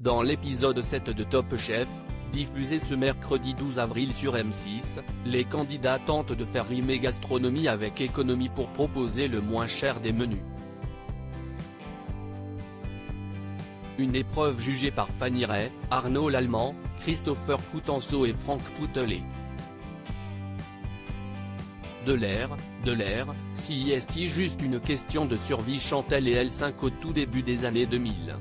Dans l'épisode 7 de Top Chef, diffusé ce mercredi 12 avril sur M6, les candidats tentent de faire rimer gastronomie avec économie pour proposer le moins cher des menus. Une épreuve jugée par Fanny Ray, Arnaud Lallemand, Christopher Coutenceau et Franck Poutelet. De l'air, si est juste une question de survie, Chantal et L5 au tout début des années 2000.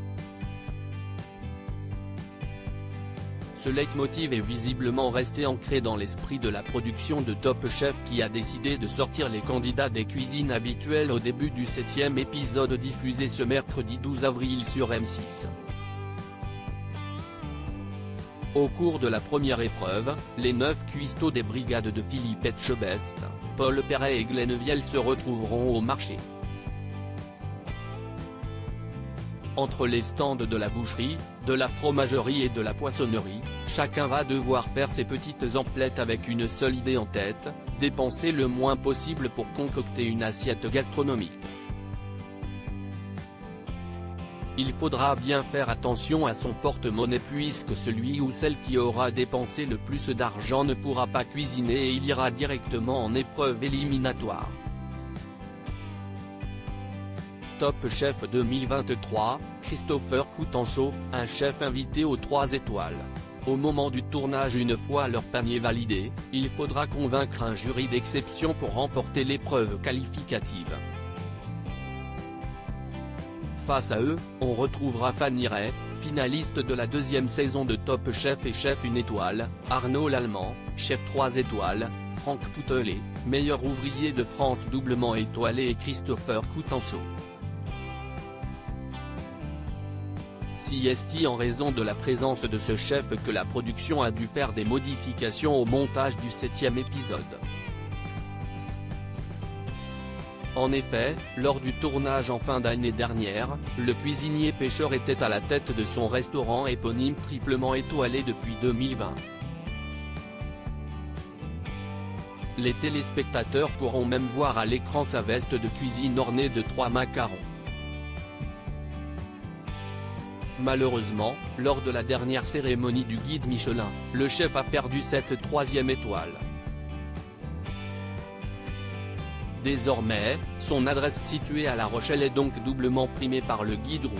Ce leitmotiv est visiblement resté ancré dans l'esprit de la production de Top Chef qui a décidé de sortir les candidats des cuisines habituelles au début du 7e épisode diffusé ce mercredi 12 avril sur M6. Au cours de la première épreuve, les 9 cuistots des brigades de Philippe Etchebest, Paul Perret et Glenn Vielle se retrouveront au marché. Entre les stands de la boucherie, de la fromagerie et de la poissonnerie, chacun va devoir faire ses petites emplettes avec une seule idée en tête, dépenser le moins possible pour concocter une assiette gastronomique. Il faudra bien faire attention à son porte-monnaie puisque celui ou celle qui aura dépensé le plus d'argent ne pourra pas cuisiner et il ira directement en épreuve éliminatoire. Top Chef 2023, Christopher Coutenceau, un chef invité aux 3 étoiles. Au moment du tournage, une fois leur panier validé, il faudra convaincre un jury d'exception pour remporter l'épreuve qualificative. Face à eux, on retrouvera Fanny Ray, finaliste de la 2e saison de Top Chef et chef 1 étoile, Arnaud Lallemand, chef 3 étoiles, Franck Poutelet, meilleur ouvrier de France doublement étoilé et Christopher Coutenceau. Si est en raison de la présence de ce chef que la production a dû faire des modifications au montage du 7e épisode. En effet, lors du tournage en fin d'année dernière, le cuisinier pêcheur était à la tête de son restaurant éponyme triplement étoilé depuis 2020. Les téléspectateurs pourront même voir à l'écran sa veste de cuisine ornée de 3 macarons. Malheureusement, lors de la dernière cérémonie du guide Michelin, le chef a perdu cette 3e étoile. Désormais, son adresse située à La Rochelle est donc doublement primée par le guide rouge.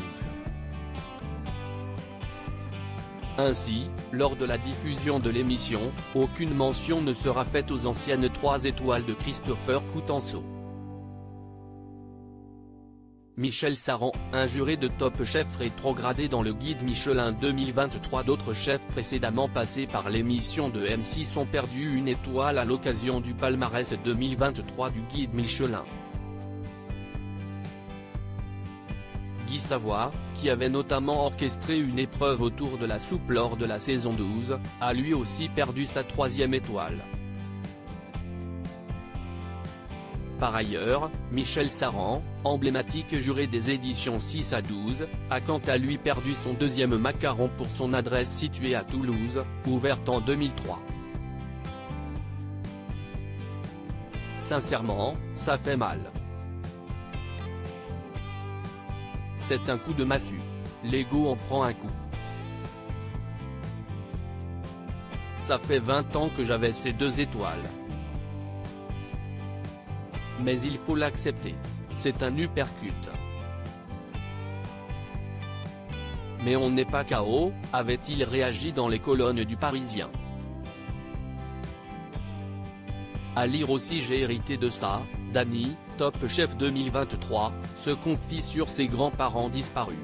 Ainsi, lors de la diffusion de l'émission, aucune mention ne sera faite aux anciennes 3 étoiles de Christopher Coutenceau. Michel Saran, un juré de Top Chef rétrogradé dans le guide Michelin 2023. D'autres chefs précédemment passés par l'émission de M6 ont perdu une étoile à l'occasion du palmarès 2023 du guide Michelin. Guy Savoy, qui avait notamment orchestré une épreuve autour de la soupe lors de la saison 12, a lui aussi perdu sa 3e étoile. Par ailleurs, Michel Saran, emblématique juré des éditions 6 à 12, a quant à lui perdu son 2e macaron pour son adresse située à Toulouse, ouverte en 2003. Sincèrement, ça fait mal. C'est un coup de massue. L'ego en prend un coup. Ça fait 20 ans que j'avais ces 2 étoiles. Mais il faut l'accepter. C'est un uppercut. Mais on n'est pas KO, avait-il réagi dans les colonnes du Parisien. À lire aussi: j'ai hérité de ça, Dany, Top Chef 2023, se confie sur ses grands-parents disparus.